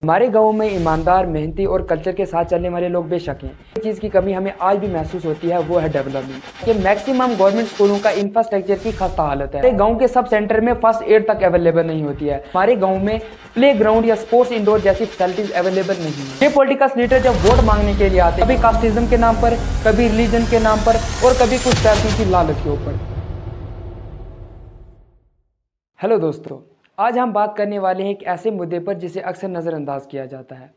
हमारे गांव में ईमानदार, मेहनती और कल्चर के साथ चलने वाले लोग बेशक हैं। एक चीज़ की कमी हमें आज भी महसूस होती है, वो है डेवलपमेंट। कि मैक्सिमम गवर्नमेंट स्कूलों का इंफ्रास्ट्रक्चर की खस्ता हालत है। हमारे गांव के सब सेंटर में फर्स्ट एड तक अवेलेबल नहीं होती है। हमारे गांव में प्ले ग्राउंड या स्पोर्ट्स इंडोर जैसी फैसिलिटीज अवेलेबल नहीं है। ये पॉलिटिकल लीडर जब वोट मांगने के लिए आते हैं, कभी कास्टिज्म के नाम पर, कभी रिलीजन के नाम पर और कभी कुछ पैसों की लालच के ऊपर। हेलो दोस्तों, आज हम बात करने वाले हैं एक ऐसे मुद्दे पर जिसे अक्सर नज़रअंदाज किया जाता है।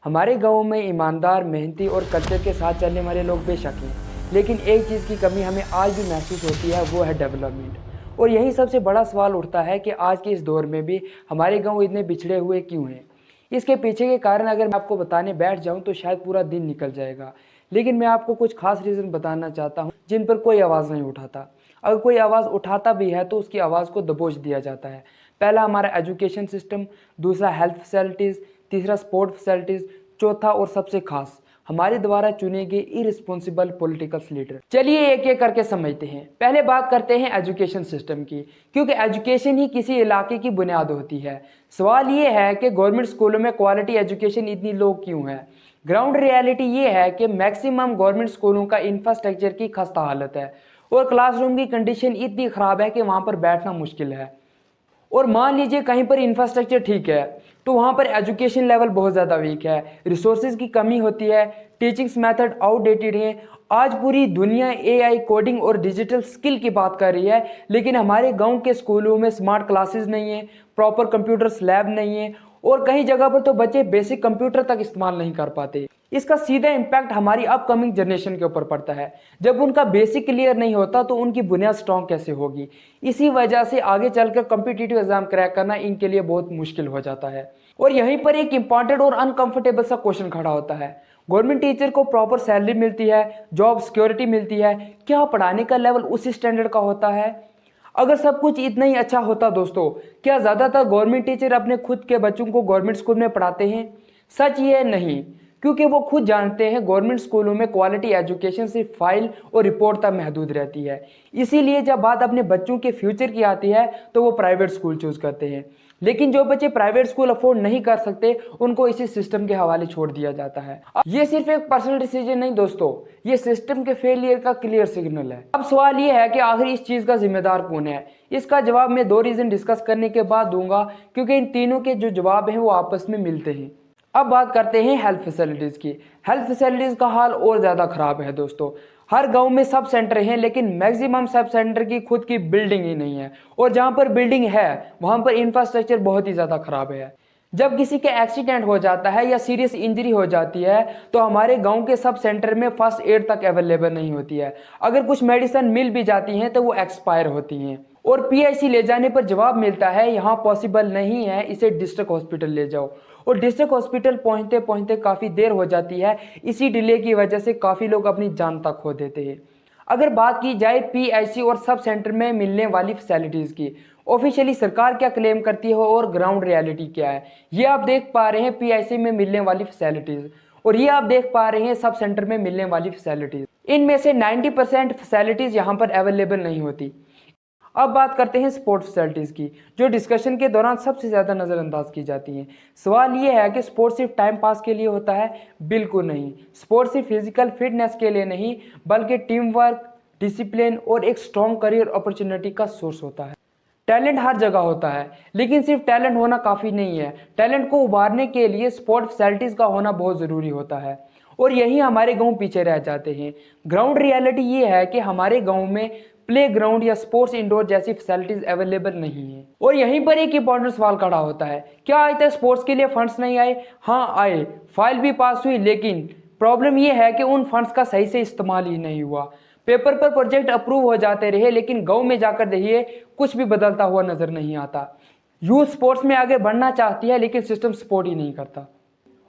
हमारे गांव में ईमानदार, मेहनती और कल्चर के साथ चलने वाले लोग बेशक हैं, लेकिन एक चीज़ की कमी हमें आज भी महसूस होती है, वो है डेवलपमेंट। और यही सबसे बड़ा सवाल उठता है कि आज के इस दौर में भी हमारे गाँव इतने बिछड़े हुए क्यों हैं। इसके पीछे के कारण अगर मैं आपको बताने बैठ जाऊँ तो शायद पूरा दिन निकल जाएगा, लेकिन मैं आपको कुछ खास रीज़न बताना चाहता हूँ जिन पर कोई आवाज़ नहीं उठाता। अगर कोई आवाज़ उठाता भी है तो उसकी आवाज़ को दबोच दिया जाता है। पहला हमारा एजुकेशन सिस्टम, दूसरा हेल्थ फैसिलिटीज़, तीसरा स्पोर्ट फैसिलिटीज़, चौथा और सबसे खास हमारे द्वारा चुने गए इरिस्पॉन्सिबल पॉलिटिकल लीडर। चलिए एक एक करके समझते हैं। पहले बात करते हैं एजुकेशन सिस्टम की, क्योंकि एजुकेशन ही किसी इलाके की बुनियाद होती है। सवाल ये है कि गवर्नमेंट स्कूलों में क्वालिटी एजुकेशन इतनी लो क्यों है। ग्राउंड रियलिटी ये है कि मैक्सिमम गवर्नमेंट स्कूलों का इंफ्रास्ट्रक्चर की खस्ता हालत है और क्लासरूम की कंडीशन इतनी ख़राब है कि वहाँ पर बैठना मुश्किल है। और मान लीजिए कहीं पर इंफ्रास्ट्रक्चर ठीक है तो वहाँ पर एजुकेशन लेवल बहुत ज़्यादा वीक है, रिसोर्सेज की कमी होती है, टीचिंग्स मेथड आउटडेटेड है। आज पूरी दुनिया एआई, कोडिंग और डिजिटल स्किल की बात कर रही है, लेकिन हमारे गांव के स्कूलों में स्मार्ट क्लासेस नहीं है, प्रॉपर कंप्यूटर्स लैब नहीं है और कई जगह पर तो बच्चे बेसिक कंप्यूटर तक इस्तेमाल नहीं कर पाते। इसका सीधा इम्पैक्ट हमारी अपकमिंग जनरेशन के ऊपर पड़ता है। जब उनका बेसिक क्लियर नहीं होता तो उनकी बुनियाद स्ट्रॉन्ग कैसे होगी। इसी वजह से आगे चलकर कॉम्पिटिटिव एग्जाम क्रैक करना इनके लिए बहुत मुश्किल हो जाता है। और यहीं पर एक इंपॉर्टेंट और अनकंफर्टेबल सा क्वेश्चन खड़ा होता है। गवर्नमेंट टीचर को प्रॉपर सैलरी मिलती है, जॉब सिक्योरिटी मिलती है, क्या पढ़ाने का लेवल उसी स्टैंडर्ड का होता है? अगर सब कुछ इतना ही अच्छा होता दोस्तों, क्या ज़्यादातर गवर्नमेंट टीचर अपने खुद के बच्चों को गवर्नमेंट स्कूल में पढ़ाते हैं? सच ये नहीं, क्योंकि वो खुद जानते हैं गवर्नमेंट स्कूलों में क्वालिटी एजुकेशन सिर्फ फाइल और रिपोर्ट तक महदूद रहती है। इसीलिए जब बात अपने बच्चों के फ्यूचर की आती है तो वो प्राइवेट स्कूल चूज करते हैं। लेकिन जो बच्चे प्राइवेट स्कूल अफोर्ड नहीं कर सकते उनको इसी सिस्टम के हवाले छोड़ दिया जाता है। ये सिर्फ एक पर्सनल डिसीजन नहीं दोस्तों, ये सिस्टम के फेलियर का क्लियर सिग्नल है। अब सवाल ये है कि आखिर इस चीज का जिम्मेदार कौन है। इसका जवाब मैं दो रीजन डिस्कस करने के बाद दूंगा, क्योंकि इन तीनों के जो जवाब हैं वो आपस में मिलते हैं। अब बात करते हैं हेल्थ फैसिलिटीज़ की। हेल्थ फैसिलिटीज़ का हाल और ज़्यादा ख़राब है दोस्तों। हर गांव में सब सेंटर हैं, लेकिन मैक्सिमम सब सेंटर की खुद की बिल्डिंग ही नहीं है, और जहां पर बिल्डिंग है वहां पर इंफ्रास्ट्रक्चर बहुत ही ज़्यादा ख़राब है। जब किसी के एक्सीडेंट हो जाता है या सीरियस इंजरी हो जाती है तो हमारे गांव के सब सेंटर में फर्स्ट एड तक अवेलेबल नहीं होती है। अगर कुछ मेडिसिन मिल भी जाती हैं तो वो एक्सपायर होती हैं, और पीआईसी ले जाने पर जवाब मिलता है यहाँ पॉसिबल नहीं है, इसे डिस्ट्रिक्ट हॉस्पिटल ले जाओ। और डिस्ट्रिक्ट हॉस्पिटल पहुँचते पहुँचते काफ़ी देर हो जाती है। इसी डिले की वजह से काफ़ी लोग अपनी जान तक खो देते हैं। अगर बात की जाए पीआईसी और सब सेंटर में मिलने वाली फैसिलिटीज़ की, ऑफिशियली सरकार क्या क्लेम करती है और ग्राउंड रियलिटी क्या है, ये आप देख पा रहे हैं पीआईसी में मिलने वाली फैसिलिटीज़, और ये आप देख पा रहे हैं सब सेंटर में मिलने वाली फैसिलिटीज़। इनमें से 90% फैसिलिटीज़ यहाँ पर अवेलेबल नहीं होती। अब बात करते हैं स्पोर्ट्स फैसिलिटीज़ की, जो डिस्कशन के दौरान सबसे ज़्यादा नज़रअंदाज की जाती हैं। सवाल ये है कि स्पोर्ट्स सिर्फ टाइम पास के लिए होता है? बिल्कुल नहीं। स्पोर्ट्स सिर्फ फिजिकल फिटनेस के लिए नहीं, बल्कि टीम वर्क, डिसिप्लिन और एक स्ट्रॉन्ग करियर अपॉर्चुनिटी का सोर्स होता है। टैलेंट हर जगह होता है, लेकिन सिर्फ टैलेंट होना काफ़ी नहीं है। टैलेंट को उभारने के लिए स्पोर्ट फैसिलिटीज़ का होना बहुत ज़रूरी होता है, और यही हमारे गांव पीछे रह जाते हैं। ग्राउंड रियलिटी ये है कि हमारे गांव में प्ले ग्राउंड या स्पोर्ट्स इंडोर जैसी फैसिलिटीज अवेलेबल नहीं है। और यहीं पर एक इंपॉर्टेंट सवाल खड़ा होता है, क्या आज तक स्पोर्ट्स के लिए फंड्स नहीं आए? हाँ आए, फाइल भी पास हुई, लेकिन प्रॉब्लम यह है कि उन फंड्स का सही से इस्तेमाल ही नहीं हुआ। पेपर पर प्रोजेक्ट अप्रूव हो जाते रहे, लेकिन गांव में जाकर देखिए कुछ भी बदलता हुआ नजर नहीं आता। यूथ स्पोर्ट्स में आगे बढ़ना चाहती है, लेकिन सिस्टम सपोर्ट ही नहीं करता।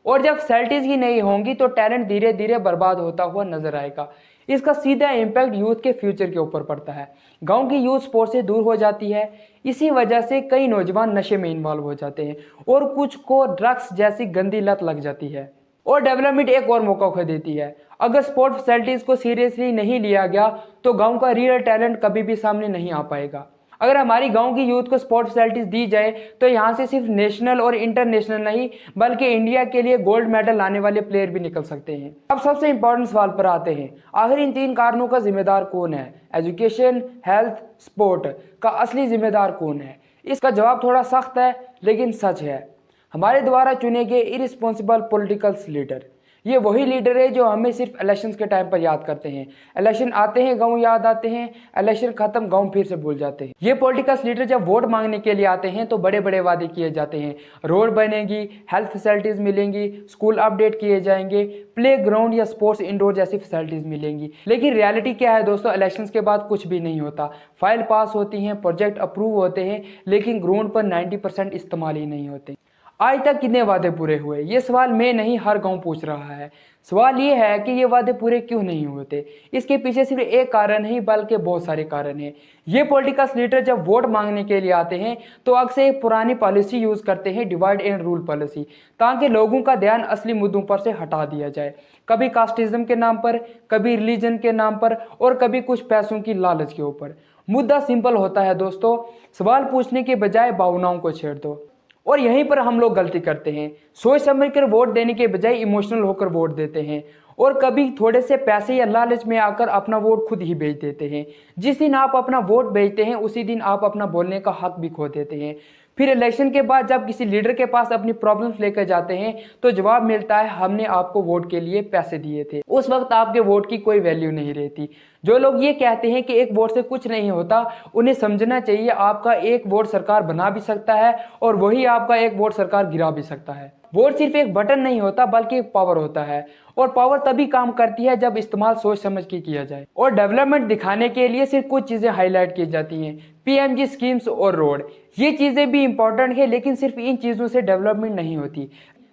और जब फैसिलिटीज ही नहीं होंगी तो टैलेंट धीरे धीरे बर्बाद होता हुआ नजर आएगा। इसका सीधा इम्पैक्ट यूथ के फ्यूचर के ऊपर पड़ता है। गांव की यूथ स्पोर्ट्स से दूर हो जाती है। इसी वजह से कई नौजवान नशे में इन्वॉल्व हो जाते हैं और कुछ को ड्रग्स जैसी गंदी लत लग जाती है। और डेवलपमेंट एक और मौका खो देती है। अगर स्पोर्ट फैसिलिटीज को सीरियसली नहीं लिया गया तो गांव का रियल टैलेंट कभी भी सामने नहीं आ पाएगा। अगर हमारी गांव की यूथ को स्पोर्ट्स फैसिलिटीज़ दी जाए तो यहाँ से सिर्फ नेशनल और इंटरनेशनल नहीं बल्कि इंडिया के लिए गोल्ड मेडल लाने वाले प्लेयर भी निकल सकते हैं। अब सबसे इंपॉर्टेंट सवाल पर आते हैं, आखिर इन 3 कारणों का जिम्मेदार कौन है? एजुकेशन, हेल्थ, स्पोर्ट का असली जिम्मेदार कौन है? इसका जवाब थोड़ा सख्त है लेकिन सच है। हमारे द्वारा चुने गए इररिस्पॉन्सिबल पॉलिटिकल्स लीडर। ये वही लीडर है जो हमें सिर्फ इलेक्शंस के टाइम पर याद करते हैं। इलेक्शन आते हैं गांव याद आते हैं, इलेक्शन खत्म गांव फिर से भूल जाते हैं। ये पॉलिटिकल्स लीडर जब वोट मांगने के लिए आते हैं तो बड़े बड़े वादे किए जाते हैं, रोड बनेगी, हेल्थ फैसिलिटीज़ मिलेंगी, स्कूल अपडेट किए जाएंगे, प्ले ग्राउंड या स्पोर्ट्स इंडोर जैसी फैसिलिटीज़ मिलेंगी। लेकिन रियलिटी क्या है दोस्तों? इलेक्शंस के बाद कुछ भी नहीं होता। फाइल पास होती हैं, प्रोजेक्ट अप्रूव होते हैं, लेकिन ग्राउंड पर 90% इस्तेमाल ही नहीं होते। आज तक कितने वादे पूरे हुए? ये सवाल मैं नहीं, हर गांव पूछ रहा है। सवाल ये है कि ये वादे पूरे क्यों नहीं होते? इसके पीछे सिर्फ एक कारण नहीं बल्कि बहुत सारे कारण हैं। ये पॉलिटिकल लीडर जब वोट मांगने के लिए आते हैं तो अक्सर एक पुरानी पॉलिसी यूज़ करते हैं, डिवाइड एंड रूल पॉलिसी, ताकि लोगों का ध्यान असली मुद्दों पर से हटा दिया जाए। कभी कास्टिज्म के नाम पर, कभी रिलीजन के नाम पर और कभी कुछ पैसों की लालच के ऊपर। मुद्दा सिंपल होता है दोस्तों, सवाल पूछने के बजाय भावनाओं को छेड़ दो। और यहीं पर हम लोग गलती करते हैं। सोच समझ कर वोट देने के बजाय इमोशनल होकर वोट देते हैं और कभी थोड़े से पैसे या लालच में आकर अपना वोट खुद ही बेच देते हैं। जिस दिन आप अपना वोट बेचते हैं उसी दिन आप अपना बोलने का हक भी खो देते हैं। फिर इलेक्शन के बाद जब किसी लीडर के पास अपनी प्रॉब्लम्स लेकर जाते हैं तो जवाब मिलता है, हमने आपको वोट के लिए पैसे दिए थे। उस वक्त आपके वोट की कोई वैल्यू नहीं रहती। जो लोग ये कहते हैं कि एक वोट से कुछ नहीं होता, उन्हें समझना चाहिए आपका एक वोट सरकार बना भी सकता है और वही आपका एक वोट सरकार गिरा भी सकता है। वोट सिर्फ एक बटन नहीं होता बल्कि एक पावर होता है और पावर तभी काम करती है जब इस्तेमाल सोच समझ के किया जाए। और डेवलपमेंट दिखाने के लिए सिर्फ कुछ चीज़ें हाईलाइट की जाती हैं, पीएमजी स्कीम्स और रोड। ये चीज़ें भी इंपॉर्टेंट है लेकिन सिर्फ इन चीज़ों से डेवलपमेंट नहीं होती।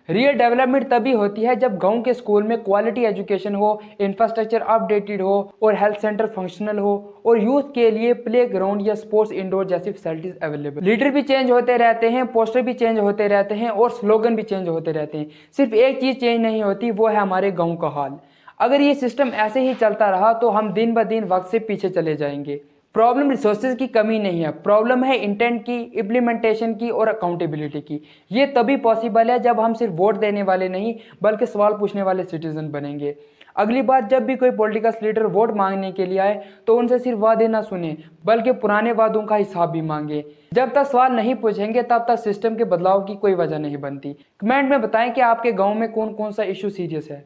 रियल डेवलपमेंट तभी होती है जब गांव के स्कूल में क्वालिटी एजुकेशन हो, इंफ्रास्ट्रक्चर अपडेटेड हो और हेल्थ सेंटर फंक्शनल हो और यूथ के लिए प्ले ग्राउंड या स्पोर्ट्स इंडोर जैसी फैसिलिटीज अवेलेबल। लीडर भी चेंज होते रहते हैं, पोस्टर भी चेंज होते रहते हैं और स्लोगन भी चेंज होते रहते हैं। सिर्फ एक चीज़ चेंज नहीं होती, वो है हमारे गाँव का हाल। अगर ये सिस्टम ऐसे ही चलता रहा तो हम दिन ब दिन वक्त से पीछे चले जाएंगे। प्रॉब्लम रिसोर्सेज की कमी नहीं है, प्रॉब्लम है इंटेंट की, इम्प्लीमेंटेशन की और अकाउंटेबिलिटी की। ये तभी पॉसिबल है जब हम सिर्फ वोट देने वाले नहीं बल्कि सवाल पूछने वाले सिटीजन बनेंगे। अगली बार जब भी कोई पॉलिटिकल लीडर वोट मांगने के लिए आए तो उनसे सिर्फ वादे ना सुने बल्कि पुराने वादों का हिसाब भी मांगे। जब तक सवाल नहीं पूछेंगे तब तक सिस्टम के बदलाव की कोई वजह नहीं बनती। कमेंट में बताएं कि आपके गाँव में कौन कौन सा इशू सीरियस है।